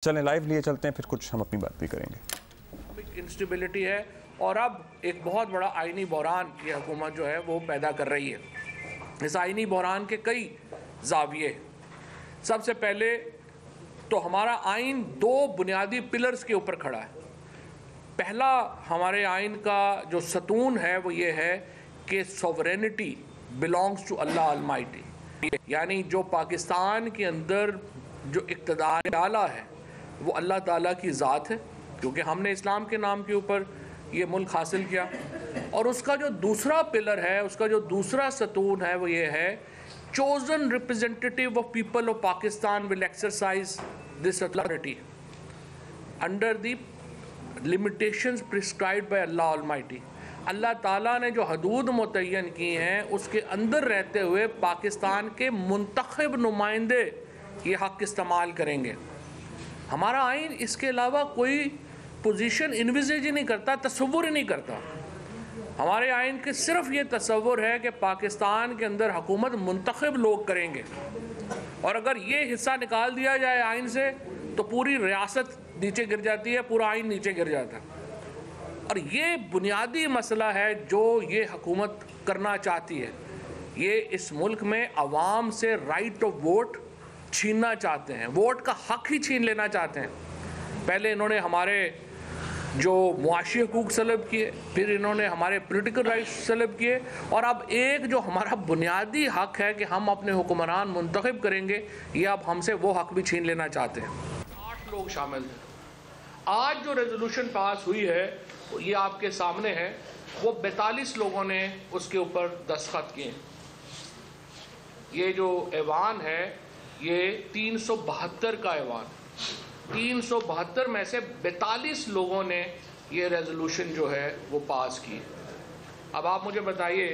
چلیں لائیو لیے چلتے ہیں، پھر کچھ ہم اپنی بات بھی کریں گے۔ انسٹیبلٹی ہے اور اب ایک بہت بڑا آئینی بحران کی حکومت جو ہے وہ پیدا کر رہی ہے۔ اس آئینی بحران کے کئی زاویے۔ سب سے پہلے تو ہمارا آئین دو بنیادی پلرز کے اوپر کھڑا ہے۔ پہلا ہمارے آئین کا جو ستون ہے وہ یہ ہے کہ sovereignty belongs to Allah Almighty، یعنی جو پاکستان کے اندر جو اقتدار اعلیٰ ہے وہ اللہ تعالیٰ کی ذات ہے، کیونکہ ہم نے اسلام کے نام کے اوپر یہ ملک حاصل کیا۔ اور اس کا جو دوسرا پلر ہے، اس کا جو دوسرا ستون ہے وہ یہ ہے chosen representative of people of Pakistan will exercise this authority under the limitations prescribed by Allah Almighty۔ اللہ تعالیٰ نے جو حدود متعین کی ہیں اس کے اندر رہتے ہوئے پاکستان کے منتخب نمائندے یہ حق استعمال کریں گے۔ ہمارا آئین اس کے علاوہ کوئی پوزیشن انویزیج ہی نہیں کرتا، تصور ہی نہیں کرتا۔ ہمارے آئین کے صرف یہ تصور ہے کہ پاکستان کے اندر حکومت منتخب لوگ کریں گے، اور اگر یہ حصہ نکال دیا جائے آئین سے تو پوری ریاست نیچے گر جاتی ہے، پورا آئین نیچے گر جاتا ہے۔ اور یہ بنیادی مسئلہ ہے جو یہ حکومت کرنا چاہتی ہے۔ یہ اس ملک میں عوام سے رائٹ آف ووٹ چھیننا چاہتے ہیں، ووٹ کا حق ہی چھین لینا چاہتے ہیں۔ پہلے انہوں نے ہمارے جو معاشی حقوق سلب کیے، پھر انہوں نے ہمارے پولیٹیکل رائٹس سلب کیے، اور اب ایک جو ہمارا بنیادی حق ہے کہ ہم اپنے حکمران منتخب کریں گے، یہ اب ہم سے وہ حق بھی چھین لینا چاہتے ہیں۔ 8 لوگ شامل ہیں۔ آج جو ریزولوشن پاس ہوئی ہے یہ آپ کے سامنے ہے، وہ 42 لوگوں نے اس کے اوپر دستخط کیے۔ یہ جو ایوان ہے یہ 372 کا ایوان، 372 میں سے 42 لوگوں نے یہ ریزولوشن جو ہے وہ پاس کی۔ اب آپ مجھے بتائیے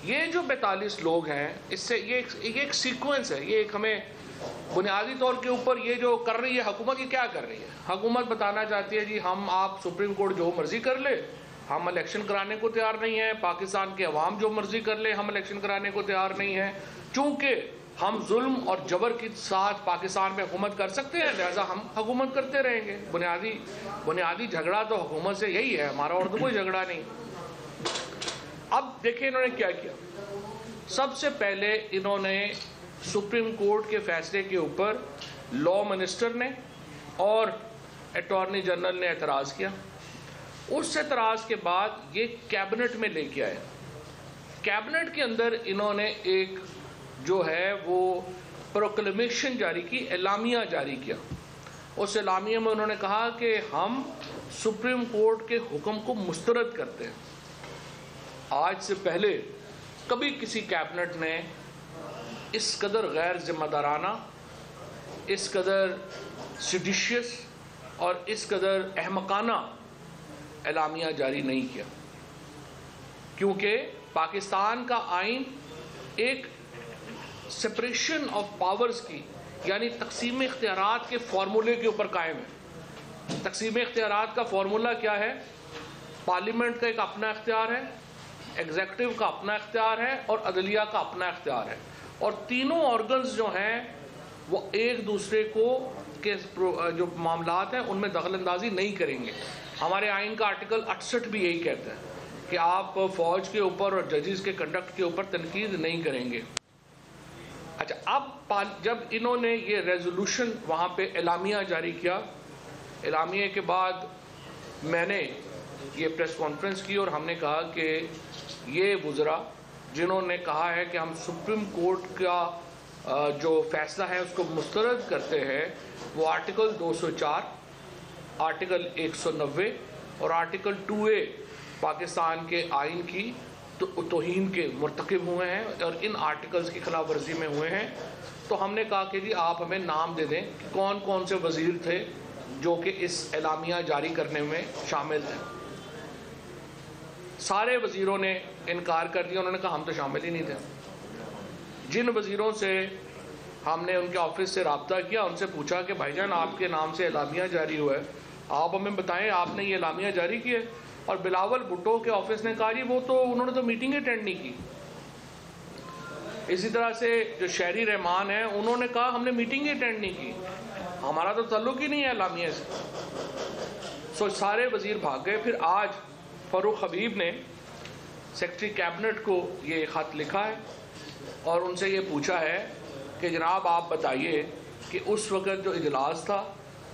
یہ جو 42 لوگ ہیں، اس سے یہ ایک سیکوینس ہے، یہ ایک ہمیں بنیادی طور کے اوپر یہ جو کر رہی ہے حکومت، یہ کیا کر رہی ہے؟ حکومت بتانا چاہتی ہے جی ہم آپ سپریم کورٹ جو مرضی کر لے، ہم الیکشن کرانے کو تیار نہیں ہیں، پاکستان کے عوام جو مرضی کر لے ہم الیکشن کرانے کو تیار نہیں ہیں، چونکہ ہم ظلم اور جبر کے ساتھ پاکستان میں حکومت کر سکتے ہیں لہذا ہم حکومت کرتے رہیں گے۔ بنیادی جھگڑا تو حکومت سے یہی ہے، ہمارا اور تو کوئی جھگڑا نہیں۔ اب دیکھیں انہوں نے کیا کیا۔ سب سے پہلے انہوں نے سپریم کورٹ کے فیصلے کے اوپر لا منسٹر نے اور اٹارنی جنرل نے اعتراض کیا۔ اس اعتراض کے بعد یہ کیبنٹ میں لے کے آئے۔ کیبنٹ کے اندر انہوں نے ایک جو ہے وہ پروکلیمیشن جاری کی، اعلامیہ جاری کیا۔ اس اعلامیہ میں انہوں نے کہا کہ ہم سپریم کورٹ کے حکم کو مسترد کرتے ہیں۔ آج سے پہلے کبھی کسی کیبنٹ نے اس قدر غیر ذمہ دارانہ، اس قدر سیڈیشیس اور اس قدر احمقانہ اعلامیہ جاری نہیں کیا، کیونکہ پاکستان کا آئین ایک سپریشن آف پاورز کی یعنی تقسیم اختیارات کے فارمولے کے اوپر قائم ہے۔ تقسیم اختیارات کا فارمولہ کیا ہے؟ پارلیمنٹ کا ایک اپنا اختیار ہے، ایگزیکٹو کا اپنا اختیار ہے اور عدلیہ کا اپنا اختیار ہے، اور تینوں آرگنز جو ہیں وہ ایک دوسرے کو کے جو معاملات ہیں ان میں دخل اندازی نہیں کریں گے۔ ہمارے آئین کا آرٹیکل 68 بھی یہی کہتا ہے کہ آپ فوج کے اوپر اور ججز کے کنڈکٹ کے اوپر تنقید نہیں کریں گے۔ اچھا، اب جب انہوں نے یہ ریزولوشن وہاں پہ اعلامیہ جاری کیا، اعلامیہ کے بعد میں نے یہ پریس کانفرنس کی اور ہم نے کہا کہ یہ وزراء جنہوں نے کہا ہے کہ ہم سپریم کورٹ کا جو فیصلہ ہے اس کو مسترد کرتے ہیں، وہ آرٹیکل 204، آرٹیکل 190 اور آرٹیکل 2A پاکستان کے آئین کی توہین کے مرتکب ہوئے ہیں اور ان آرٹیکلز کی خلاف ورزی میں ہوئے ہیں۔ تو ہم نے کہا کہ جی آپ ہمیں نام دے دیں کہ کون کون سے وزیر تھے جو کہ اس اعلامیہ جاری کرنے میں شامل تھے۔ سارے وزیروں نے انکار کر دیا، انہوں نے کہا ہم تو شامل ہی نہیں تھے۔ جن وزیروں سے ہم نے ان کے آفس سے رابطہ کیا، ان سے پوچھا کہ بھائی جان آپ کے نام سے اعلامیہ جاری ہوا ہے، آپ ہمیں بتائیں آپ نے یہ اعلامیہ جاری کی ہے؟ اور بلاول بھٹو کے آفس نے کہا جی وہ تو انہوں نے تو میٹنگ اٹینڈ نہیں کی۔ اسی طرح سے جو شہری رحمان ہیں انہوں نے کہا ہم نے میٹنگ اٹینڈ نہیں کی۔ ہمارا تو تعلق ہی نہیں ہے اعلامیہ سے. سو سارے وزیر بھاگ گئے. پھر آج فاروق حبیب نے سیکرٹری کیبنٹ کو یہ خط لکھا ہے اور ان سے یہ پوچھا ہے کہ جناب آپ بتائیے کہ اس وقت جو اجلاس تھا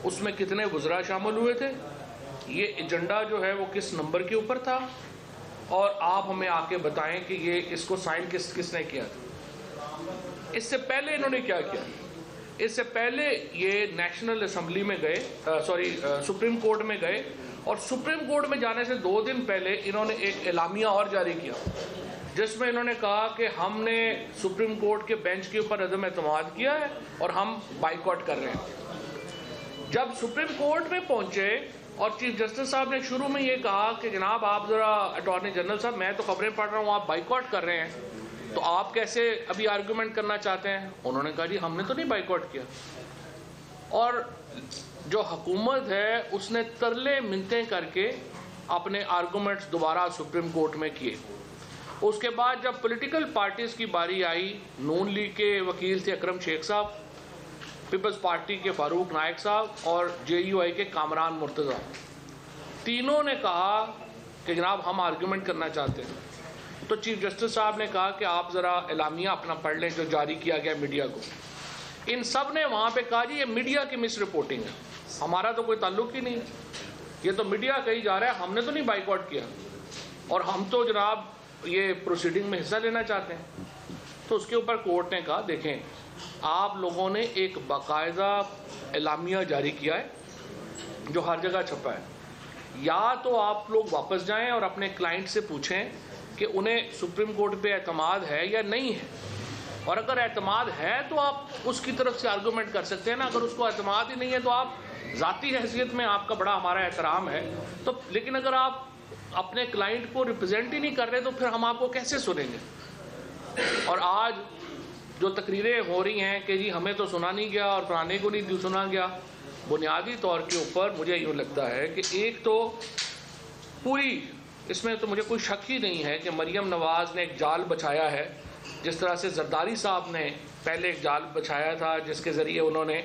اس میں کتنے وزراء شامل ہوئے تھے, یہ ایجنڈا جو ہے وہ کس نمبر کے اوپر تھا, اور آپ ہمیں آ کے بتائیں کہ یہ اس کو سائن کس نے کیا تھا. اس سے پہلے انہوں نے کیا کیا, اس سے پہلے یہ نیشنل اسمبلی میں گئے, سپریم کورٹ میں گئے, اور سپریم کورٹ میں جانے سے 2 دن پہلے انہوں نے ایک اعلامیہ اور جاری کیا جس میں انہوں نے کہا کہ ہم نے سپریم کورٹ کے بینچ کے اوپر عدم اعتماد کیا ہے اور ہم بائیکاٹ کر رہے ہیں. جب سپریم کورٹ میں پہنچے اور چیف جسٹس صاحب نے شروع میں یہ کہا کہ جناب آپ ذرا اٹارنی جنرل صاحب میں تو خبریں پڑھ رہا ہوں آپ بائیکاٹ کر رہے ہیں, تو آپ کیسے ابھی آرگومنٹ کرنا چاہتے ہیں. انہوں نے کہا جی ہم نے تو نہیں بائیکاٹ کیا. اور جو حکومت ہے اس نے ترلے منتیں کر کے اپنے آرگومنٹس دوبارہ سپریم کورٹ میں کیے. اس کے بعد جب پولیٹیکل پارٹیز کی باری آئی, نون لیگ کے وکیل تھے اکرم شیخ صاحب, پیپلز پارٹی کے فاروق نائک صاحب اور JUI کے کامران مرتضیٰ, تینوں نے کہا کہ جناب ہم آرگومنٹ کرنا چاہتے ہیں. تو چیف جسٹس صاحب نے کہا کہ آپ ذرا اعلامیہ اپنا پڑھ لیں جو جاری کیا گیا میڈیا کو. ان سب نے وہاں پہ کہا جی یہ میڈیا کی مس رپورٹنگ ہے, ہمارا تو کوئی تعلق ہی نہیں, یہ تو میڈیا کہی جا رہا ہے, ہم نے تو نہیں بائیکاٹ کیا اور ہم تو جناب یہ پروسیڈنگ میں حصہ لینا چاہتے ہیں. تو اس کے اوپر کورٹ نے کہا دیکھیں آپ لوگوں نے ایک باقاعدہ اعلامیہ جاری کیا ہے جو ہر جگہ چھپا ہے, یا تو آپ لوگ واپس جائیں اور اپنے کلائنٹ سے پوچھیں کہ انہیں سپریم کورٹ پہ اعتماد ہے یا نہیں ہے, اور اگر اعتماد ہے تو آپ اس کی طرف سے آرگومنٹ کر سکتے ہیں نا. اگر اس کو اعتماد ہی نہیں ہے تو آپ ذاتی حیثیت میں آپ کا بڑا ہمارا احترام ہے تو, لیکن اگر آپ اپنے کلائنٹ کو ریپرزینٹ ہی نہیں کر رہے تو پھر ہم آپ کو کیسے سنیں گے. اور آج جو تقریریں ہو رہی ہیں کہ جی ہمیں تو سنا نہیں گیا اور فلانے کو نہیں سنا گیا, بنیادی طور کے اوپر مجھے یوں لگتا ہے کہ ایک تو پوری اس میں تو مجھے کوئی شک ہی نہیں ہے کہ مریم نواز نے ایک جال بچھایا ہے, جس طرح سے زرداری صاحب نے پہلے ایک جال بچھایا تھا جس کے ذریعے انہوں نے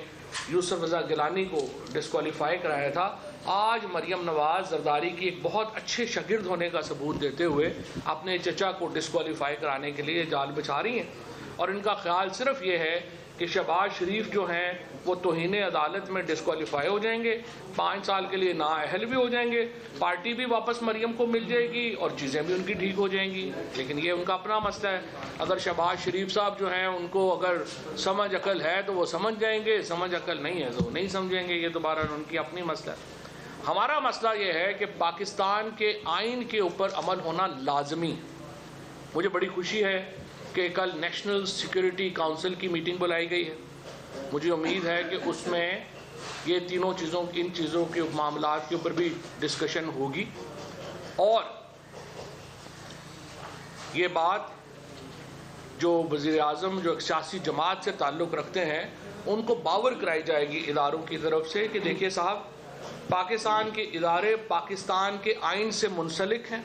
یوسف رضا گیلانی کو ڈسکوالیفائی کرایا تھا. آج مریم نواز زرداری کی ایک بہت اچھے شاگرد ہونے کا ثبوت دیتے ہوئے اپنے چچا کو ڈسکوالیفائی کرانے کے لیے جال بچھا رہی ہیں, اور ان کا خیال صرف یہ ہے کہ شہباز شریف جو ہیں وہ توہین عدالت میں ڈسکوالیفائی ہو جائیں گے, 5 سال کے لیے نااہل بھی ہو جائیں گے, پارٹی بھی واپس مریم کو مل جائے گی اور چیزیں بھی ان کی ٹھیک ہو جائیں گی. لیکن یہ ان کا اپنا مسئلہ ہے. اگر شہباز شریف صاحب جو ہیں ان کو اگر سمجھ عقل ہے تو وہ سمجھ جائیں گے, سمجھ عقل نہیں ہے تو وہ نہیں سمجھیں گے. یہ دوبارہ ان کی اپنی مسئلہ ہے. ہمارا مسئلہ یہ ہے کہ پاکستان کے آئین کے اوپر عمل ہونا لازمی. مجھے بڑی خوشی ہے کہ کل نیشنل سیکیورٹی کونسل کی میٹنگ بلائی گئی ہے. مجھے امید ہے کہ اس میں یہ تینوں چیزوں ان چیزوں کے معاملات کے اوپر بھی ڈسکشن ہوگی, اور یہ بات جو وزیر اعظم جو ایک سیاسی جماعت سے تعلق رکھتے ہیں ان کو باور کرائی جائے گی اداروں کی طرف سے کہ دیکھیے صاحب, پاکستان کے ادارے پاکستان کے آئین سے منسلک ہیں,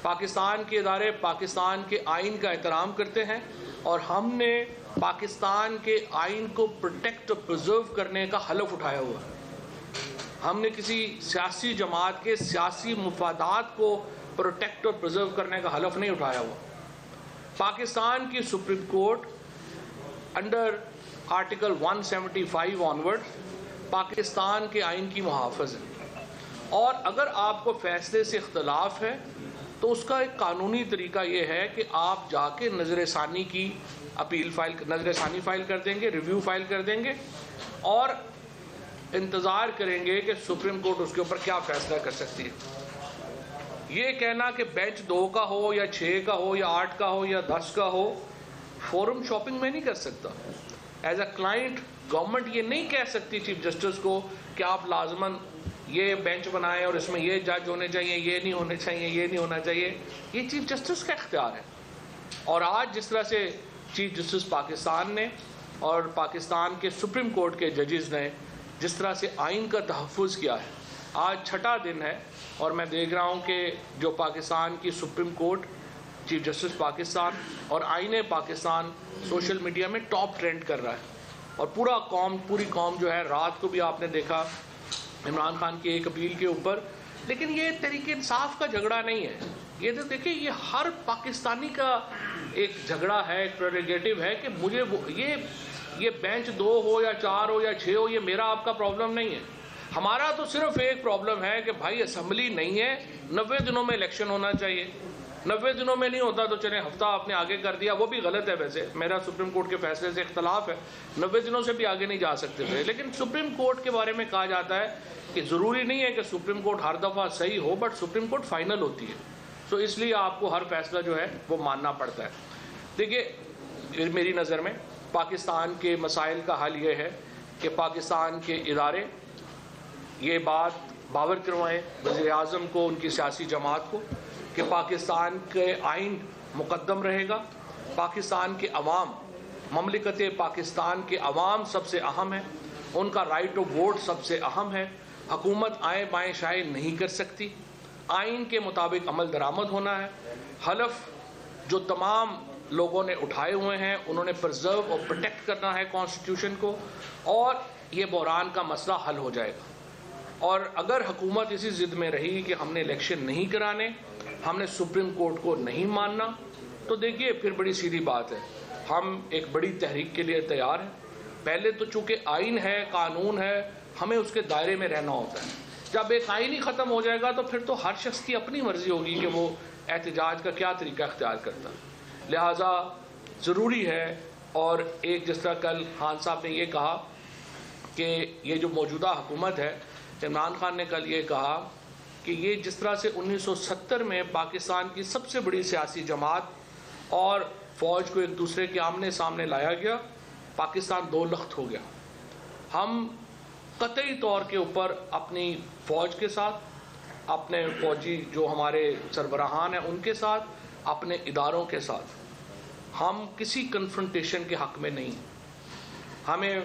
پاکستان کے ادارے پاکستان کے آئین کا احترام کرتے ہیں, اور ہم نے پاکستان کے آئین کو پروٹیکٹ اور پرزرو کرنے کا حلف اٹھایا ہوا ہے. ہم نے کسی سیاسی جماعت کے سیاسی مفادات کو پروٹیکٹ اور پرزرو کرنے کا حلف نہیں اٹھایا ہوا. پاکستان کی supreme court under article 175 onward Pakistan کے آئین کی محافظ ہے, اور اگر آپ کو فیصلے سے اختلاف ہے تو اس کا ایک قانونی طریقہ یہ ہے کہ آپ جا کے نظر ثانی کی نظر ثانی فائل کر دیں گے, ریویو فائل کر دیں گے, اور انتظار کریں گے کہ سپریم کورٹ اس کے اوپر کیا فیصلہ کر سکتی ہے. یہ کہنا کہ بینچ 2 کا ہو یا 6 کا ہو یا 8 کا ہو یا 10 کا ہو, فورم شاپنگ میں نہیں کر سکتا. ایز اے کلائنٹ گورنمنٹ یہ نہیں کہہ سکتی چیف جسٹس کو کہ آپ لازماً یہ بینچ بنائیں اور اس میں یہ جج ہونے چاہیے, یہ نہیں ہونے چاہیے, یہ نہیں ہونا چاہیے. یہ چیف جسٹس کا اختیار ہے. اور آج جس طرح سے چیف جسٹس پاکستان نے اور پاکستان کے سپریم کورٹ کے ججز نے جس طرح سے آئین کا تحفظ کیا ہے, آج 6واں دن ہے, اور میں دیکھ رہا ہوں کہ جو پاکستان کی supreme court, chief justice Pakistan اور آئین پاکستان سوشل میڈیا میں ٹاپ ٹرینڈ کر رہا ہے. اور پوری قوم جو ہے، رات کو بھی آپ نے دیکھا عمران خان کی ایک اپیل کے اوپر. لیکن یہ تحریک انصاف کا جھگڑا نہیں ہے. یہ تو دیکھیں، یہ ہر پاکستانی کا ایک جھگڑا ہے، ایک پریروگیٹو ہے کہ مجھے یہ بینچ 2 ہو یا 4 ہو یا 6 ہو، یہ میرا آپ کا پرابلم نہیں ہے. ہمارا تو صرف ایک پرابلم ہے کہ بھائی اسمبلی نہیں ہے، 90 دنوں میں الیکشن ہونا چاہیے. 90 دنوں میں نہیں ہوتا تو چلیں ہفتہ آپ نے آگے کر دیا، وہ بھی غلط ہے. ویسے میرا سپریم کورٹ کے فیصلے سے اختلاف ہے، 90 دنوں سے بھی آگے نہیں جا سکتے تھے. لیکن سپریم کورٹ کے بارے میں کہا جاتا ہے کہ ضروری نہیں ہے کہ سپریم کورٹ ہر دفعہ صحیح ہو، بٹ سپریم کورٹ فائنل ہوتی ہے. تو اس لیے آپ کو ہر فیصلہ جو ہے وہ ماننا پڑتا ہے. دیکھیے، میری نظر میں پاکستان کے مسائل کا حل یہ ہے کہ پاکستان کے ادارے یہ بات باور کروائیں وزیر اعظم کو، ان کی سیاسی جماعت کو، کہ پاکستان کے آئین مقدم رہے گا. پاکستان کے عوام، مملکت پاکستان کے عوام سب سے اہم ہے، ان کا رائٹ آف ووٹ سب سے اہم ہے. حکومت آئیں بائیں شائیں نہیں کر سکتی. آئین کے مطابق عمل درآمد ہونا ہے. حلف جو تمام لوگوں نے اٹھائے ہوئے ہیں انہوں نے پرزرو اور پروٹیکٹ کرنا ہے کانسٹیٹیوشن کو، اور یہ بحران کا مسئلہ حل ہو جائے گا. اور اگر حکومت اسی ضد میں رہی کہ ہم نے الیکشن نہیں کرانے، ہم نے سپریم کورٹ کو نہیں ماننا، تو دیکھیے پھر بڑی سیدھی بات ہے، ہم ایک بڑی تحریک کے لیے تیار ہیں. پہلے تو چونکہ آئین ہے، قانون ہے، ہمیں اس کے دائرے میں رہنا ہوتا ہے. جب ایک آئین ہی ختم ہو جائے گا تو پھر تو ہر شخص کی اپنی مرضی ہوگی کہ وہ احتجاج کا کیا طریقہ اختیار کرتا. لہٰذا ضروری ہے. اور ایک جس طرح کل خان صاحب نے یہ کہا کہ یہ جو موجودہ حکومت ہے، عمران خان نے کل یہ کہا کہ یہ جس طرح سے 1970 میں پاکستان کی سب سے بڑی سیاسی جماعت اور فوج کو ایک دوسرے کے آمنے سامنے لایا گیا، پاکستان 2 لخت ہو گیا. ہم قطعی طور کے اوپر اپنی فوج کے ساتھ، اپنے فوجی جو ہمارے سربراہان ہیں ان کے ساتھ، اپنے اداروں کے ساتھ ہم کسی کنفرنٹیشن کے حق میں نہیں. ہمیں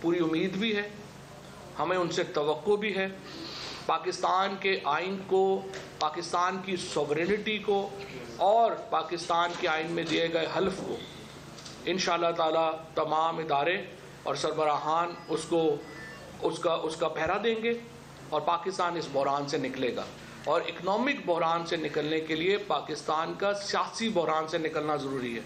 پوری امید بھی ہے، ہمیں ان سے توقع بھی ہے. پاکستان کے آئین کو، پاکستان کی سوورینٹی کو اور پاکستان کے آئین میں دیے گئے حلف کو انشاءاللہ تعالی تمام ادارے اور سربراہان اس کا پہرا دیں گے اور پاکستان اس بحران سے نکلے گا. اور اکنامک بحران سے نکلنے کے لیے پاکستان کا سیاسی بحران سے نکلنا ضروری ہے.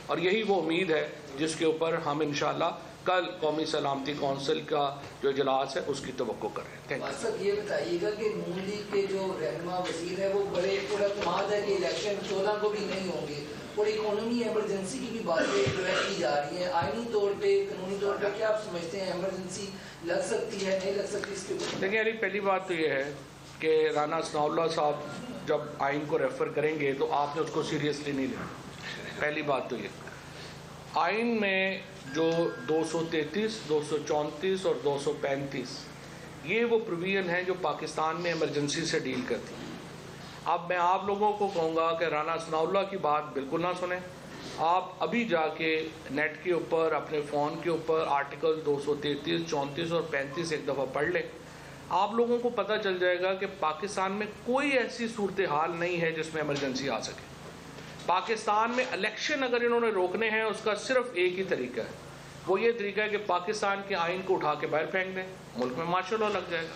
اور یہی وہ امید ہے جس کے اوپر ہم انشاءاللہ کل قومی سلامتی کونسل کا جو اجلاس ہے اس کی توقع کر رہے ہیں. صاحب یہ بتائیے گا کہ نون لیگ کے جو رہنما وزیر ہے وہ بڑے پراعتماد ہے کہ الیکشن 14 کو بھی نہیں ہوں گے، اور اکانومی ایمرجنسی کی بھی باتیں جو ہے کی جا رہی ہیں. آئینی طور پہ، قانونی طور پہ کیا آپ سمجھتے ہیں ایمرجنسی لگ سکتی ہے، نہیں لگ سکتی؟ اس کے اوپر دیکھیں علی، پہلی بات تو یہ ہے کہ رانا ثناء اللہ صاحب جب آئین کو ریفر کریں گے تو آپ نے اس کو سیریسلی نہیں لینا. پہلی بات تو یہ آئین میں جو 233, 234 اور 235 یہ وہ پروویژن ہیں جو پاکستان میں ایمرجنسی سے ڈیل کرتی ہیں. اب میں آپ لوگوں کو کہوں گا کہ رانا ثناء اللہ کی بات بالکل نہ سنیں. آپ ابھی جا کے نیٹ کے اوپر، اپنے فون کے اوپر آرٹیکل 233, 34 اور 35 ایک دفعہ پڑھ لیں. آپ لوگوں کو پتہ چل جائے گا کہ پاکستان میں کوئی ایسی صورتحال نہیں ہے جس میں ایمرجنسی آ سکے. پاکستان میں الیکشن اگر انہوں نے روکنے ہیں اس کا صرف ایک ہی طریقہ ہے، وہ یہ طریقہ ہے کہ پاکستان کے آئین کو اٹھا کے باہر پھینک دیں، ملک میں مارشل لا لگ جائے گا.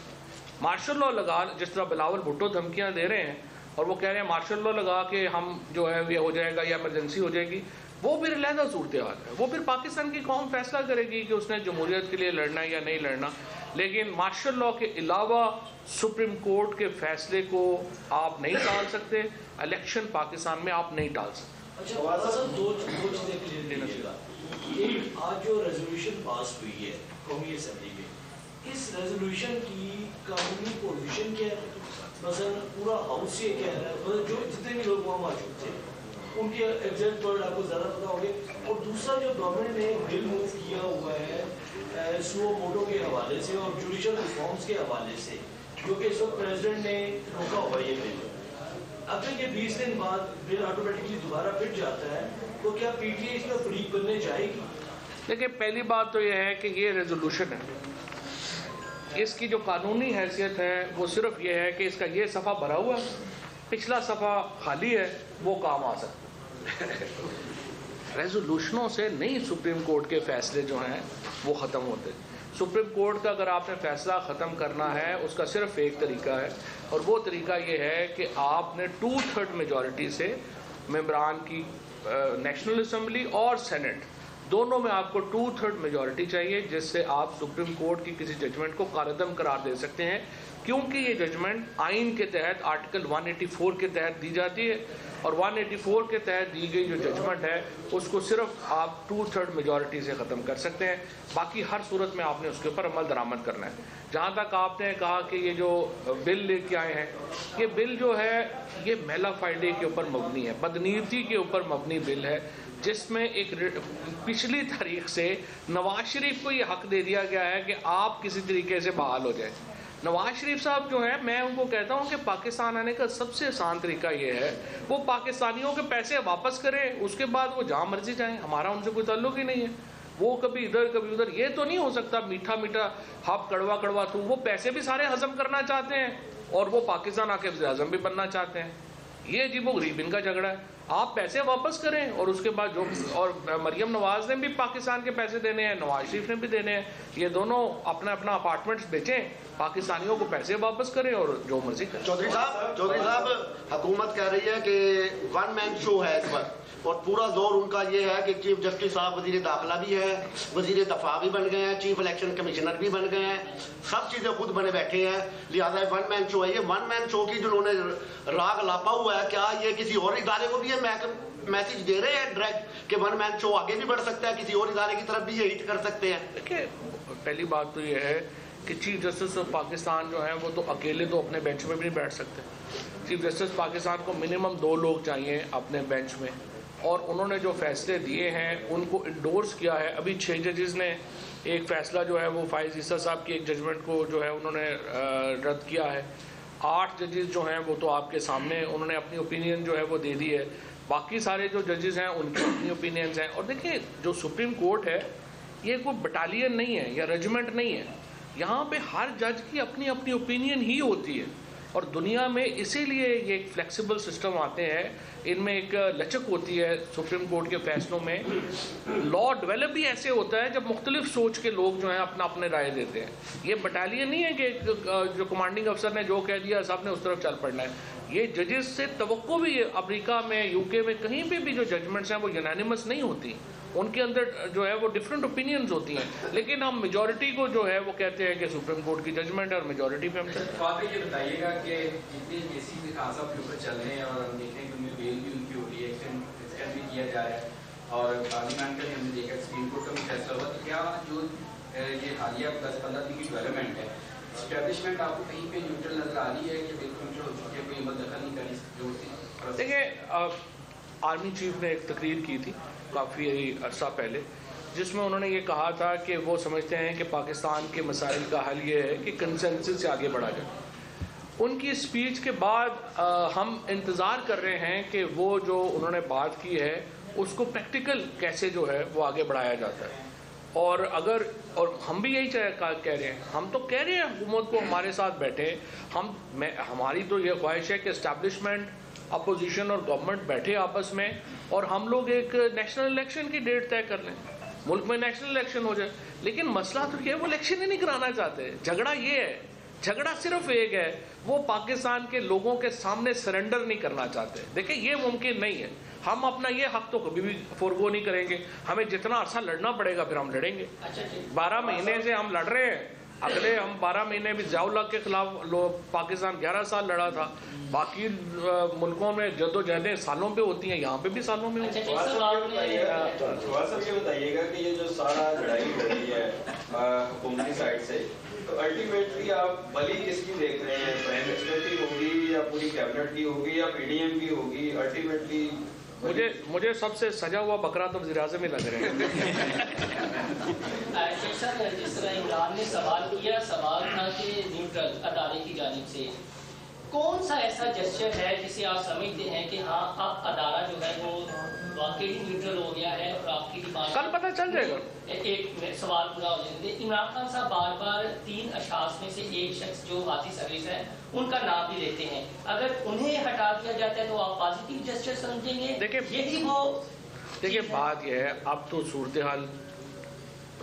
مارشل لا لگا، جس طرح بلاول بھٹو دھمکیاں دے رہے ہیں اور وہ کہہ رہے ہیں مارشل لا لگا کے ہم جو ہے یہ ہو جائے گا یا ایمرجنسی ہو جائے گی، وہ پھر علیحدہ صورتحال ہے. وہ پھر پاکستان کی قوم فیصلہ کرے گی کہ اس نے جمہوریت کے لیے لڑنا ہے یا نہیں لڑنا. لیکن مارشل لا کے علاوہ سپریم کورٹ کے فیصلے کو آپ نہیں ٹال سکتے، الیکشن پاکستان میں آپ نہیں ٹال سکتے. اچھا صاحب، دو چیزیں کلیئر دیجیے گا. ایک، آج جو ریزولوشن پاس ہوئی ہے قومی اسمبلی میں، اس ریزولوشن کی قانونی پوزیشن کیا ہے؟ مثلا پورا ہاؤس یہ کہہ رہا ہے، مطلب جو جتنے بھی لوگ وہاں موجود تھے ان کے ایگزیکٹ ورڈ آپ کو زیادہ پتا ہوگے. اور دوسرا جو گورنمنٹ نے بل موو کیا ہوا ہے سو موٹو کے حوالے سے اور جوڈیشل ریفارمس کے حوالے سے، جو کہ اس وقت پریزیڈنٹ نے روکا ہوا یہ بل، اگر یہ 20 دن بعد بل آٹومیٹکلی دوبارہ پھٹ جاتا ہے تو کیا پی ٹی آئی اس میں فریق بننے جائے گی؟ دیکھیں پہلی بات تو یہ ہے کہ یہ ریزولوشن ہے، اس کی جو قانونی حیثیت ہے وہ صرف یہ ہے کہ اس کا یہ صفحہ بھرا ہوا ہے، پچھلا صفحہ خالی ہے، وہ کام آ سکتا ہے. ریزولوشنوں سے نہیں سپریم کورٹ کے فیصلے جو ہیں وہ ختم ہوتے. سپریم کورٹ کا اگر آپ نے فیصلہ ختم کرنا ہے اس کا صرف ایک طریقہ ہے, اور وہ طریقہ یہ ہے کہ آپ نے 2/3 میجورٹی سے ممبران کی نیشنل اسمبلی اور سینٹ دونوں میں آپ کو 2/3 میجورٹی چاہیے, جس سے آپ سپریم کورٹ کی کسی ججمنٹ کو کالعدم قرار دے سکتے ہیں, کیونکہ یہ ججمنٹ آئین کے تحت آرٹیکل 184 کے تحت دی جاتی ہے, اور 184 کے تحت دی گئی جو ججمنٹ ہے اس کو صرف آپ 2/3 میجورٹی سے ختم کر سکتے ہیں. باقی ہر صورت میں آپ نے اس کے اوپر عمل درآمد کرنا ہے. جہاں تک آپ نے کہا کہ یہ جو بل لے کے آئے ہیں, یہ بل جو ہے یہ میلا فائڈے کے اوپر مبنی ہے, بدنیتی کے اوپر مبنی بل ہے, جس میں ایک پچھلی تاریخ سے نواز شریف کو یہ حق دے دیا گیا ہے کہ آپ کسی طریقے سے بحال ہو جائیں. نواز شریف صاحب جو ہیں, میں ان کو کہتا ہوں کہ پاکستان آنے کا سب سے آسان طریقہ یہ ہے وہ پاکستانیوں کے پیسے واپس کریں, اس کے بعد وہ جہاں مرضی جائیں, ہمارا ان سے کوئی تعلق ہی نہیں ہے. وہ کبھی ادھر کبھی ادھر, یہ تو نہیں ہو سکتا میٹھا میٹھا ہاپ کڑوا کڑوا تو وہ پیسے بھی سارے ہضم کرنا چاہتے ہیں اور وہ پاکستان آ کے وزیر اعظم بھی بننا چاہتے ہیں. یہ عجیب و غریب ان کا جھگڑا ہے. آپ پیسے واپس کریں اور اس کے بعد جو, اور مریم نواز نے بھی پاکستان کے پیسے دینے ہیں, نواز شریف نے بھی دینے ہیں, یہ دونوں اپنا اپنا اپارٹمنٹس بیچیں, پاکستانیوں کو پیسے واپس کریں اور جو مرضی کریں. چودھری صاحب حکومت کہہ رہی ہے کہ ون مین شو ہے اس وقت, اور پورا زور ان کا یہ ہے کہ چیف جسٹس صاحب وزیر داخلہ بھی ہے, وزیر دفاع بھی بن گئے ہیں, چیف الیکشن کمشنر بھی بن گئے ہیں, سب چیزیں خود بنے بیٹھے ہیں, لہٰذا ون مین شو ہے. یہ ون مین شو کی جنہوں نے راگ لاپا ہوا ہے, کیا یہ کسی اور ادارے کو بھی یہ میسج دے رہے ہیں ڈائریکٹ کہ ون مین شو آگے بھی بڑھ سکتا ہے, کسی اور ادارے کی طرف بھی یہ ہٹ کر سکتے ہیں؟ دیکھیں, پہلی بات تو یہ ہے کہ چیف جسٹس آف پاکستان جو ہیں وہ تو اکیلے تو اپنے بینچ میں بھی نہیں بیٹھ سکتے. چیف جسٹس پاکستان کو منیمم 2 لوگ چاہیے اپنے بینچ میں, اور انہوں نے جو فیصلے دیے ہیں ان کو انڈورس کیا ہے. ابھی 6 ججز نے ایک فیصلہ جو ہے وہ فائز عیسیٰ صاحب کی ایک ججمنٹ کو جو ہے انہوں نے رد کیا ہے. 8 ججز جو ہیں وہ تو آپ کے سامنے انہوں نے اپنی اوپینین جو ہے وہ دے دی ہے. باقی سارے جو ججز ہیں ان کی اپنی اوپینینز ہیں. اور دیکھیں, جو سپریم کورٹ ہے یہ کوئی بٹالین نہیں ہے یا ریجیمنٹ نہیں ہے, یہاں پہ ہر جج کی اپنی اپنی اوپینین ہی ہوتی ہے. اور دنیا میں اسی لیے یہ ایک فلیکسیبل سسٹم آتے ہیں, ان میں ایک لچک ہوتی ہے سپریم کورٹ کے فیصلوں میں. لا ڈیولپ بھی ایسے ہوتا ہے جب مختلف سوچ کے لوگ جو ہیں اپنا اپنے رائے دیتے ہیں. یہ بٹالین نہیں ہے کہ جو کمانڈنگ افسر نے جو کہہ دیا سب نے اس طرف چل پڑنا ہے. یہ ججز سے توقع بھی ہے, امریکہ میں یو کے میں کہیں پہ بھی جو ججمنٹس ہیں وہ یونانیمس نہیں ہوتی, ان کے اندر جو ہے وہ ڈفرینٹ اوپینینز ہوتی ہیں. لیکن ہم میجورٹی کو جو ہے وہ کہتے ہیں کہ سپریم کورٹ کی ججمنٹ ہے اور میجورٹی پہ ہم چلتے ہیں. آپ یہ بتائیے گا کہ جتنے کیسز بھی خان صاحب کے اوپر چل رہے ہیں اور ہم دیکھ رہے ہیں کہ ان میں بیل بھی ان کی ہو رہی ہے, ایکسٹینڈ بھی کیا جا رہا ہے, اور پارلیمنٹ کا ہم نے دیکھا سپریم کورٹ کا بھی فیصلہ ہوا, تو کیا جو یہ حالیہ 10-15 دن کی ڈیولپمنٹ ہے, اسٹیبلشمنٹ آپ کو کہیں پہ نیوٹرل نظر آ رہی ہے کہ بالکل نیوٹرل ہو چکی ہے, کوئی عمل دخل نہیں کر سکتی ہوتی؟ دیکھیں, آرمی چیف نے ایک تقریر کی تھی کافی عرصہ پہلے, جس میں انہوں نے یہ کہا تھا کہ وہ سمجھتے ہیں کہ پاکستان کے مسائل کا حل یہ ہے کہ کنسنسس سے آگے بڑھا جائے. ان کی اسپیچ کے بعد ہم انتظار کر رہے ہیں کہ وہ جو انہوں نے بات کی ہے اس کو پریکٹیکل کیسے جو ہے وہ آگے بڑھایا جاتا ہے. اور ہم بھی یہی کہہ رہے ہیں, ہم تو کہہ رہے ہیں حکومت کو ہمارے ساتھ بیٹھے, ہماری تو یہ خواہش ہے کہ اسٹیبلشمنٹ, اپوزیشن اور گورنمنٹ بیٹھے آپس میں, اور ہم لوگ ایک نیشنل الیکشن کی ڈیٹ طے کر لیں, ملک میں نیشنل الیکشن ہو جائے. لیکن مسئلہ تو یہ وہ الیکشن ہی نہیں کرانا چاہتے. جھگڑا یہ ہے, جھگڑا صرف ایک ہے, وہ پاکستان کے لوگوں کے سامنے سرنڈر نہیں کرنا چاہتے. دیکھیں, یہ ممکن نہیں ہے. ہم اپنا یہ حق تو کبھی بھی فورگو نہیں کریں گے. ہمیں جتنا عرصہ لڑنا پڑے گا پھر ہم لڑیں گے. 12 مہینے سے ہم لڑ رہے ہیں, اگلے ہم 12 مہینے بھی ضیاء الحق کے خلاف پاکستان 11 سال لڑا تھا. باقی ملکوں میں جدوجہدیں سالوں پہ ہوتی ہیں, یہاں پہ بھی سالوں میں ہوتی ہیں. صاحب یہ بتائیے گا کہ یہ جو سارا لڑائی ہو رہی ہے حکومتی سائڈ سے, تو الٹیمیٹلی آپ بلی کس کی دیکھ رہے ہیں؟ پرائم منسٹر کی ہوگی یا پوری کیبنٹ کی ہوگی یا پی ڈی ایم کی ہوگی؟ الٹیمیٹلی مجھے سب سے سجا ہوا بکرا تو وزیر اعظم ہی لگ رہے ہیں. جس طرح عمران نے سوال کیا, سوال تھا کہ نیوٹرل ادارے کی جانب سے کون سا ایسا جسچر ہے جسے آپ سمجھتے ہیں کہ ہاں اب ادارہ جو ہے وہ واقعی نیوٹرل ہو گیا ہے اور آپ کی ڈیمانڈ کل پتہ چل جائے گا. ایک سوال پورا ہو جائے. عمران خان صاحب بار بار 3 اشخاص میں سے ایک شخص جو ہاتھی سروس ہے ان کا نام بھی لیتے ہیں, اگر انہیں ہٹا دیا جاتا ہے تو آپ پازیٹیو جسچر سمجھیں گے؟ دیکھیں, یہی وہ دیکھیں بات یہ ہے, اب تو صورتحال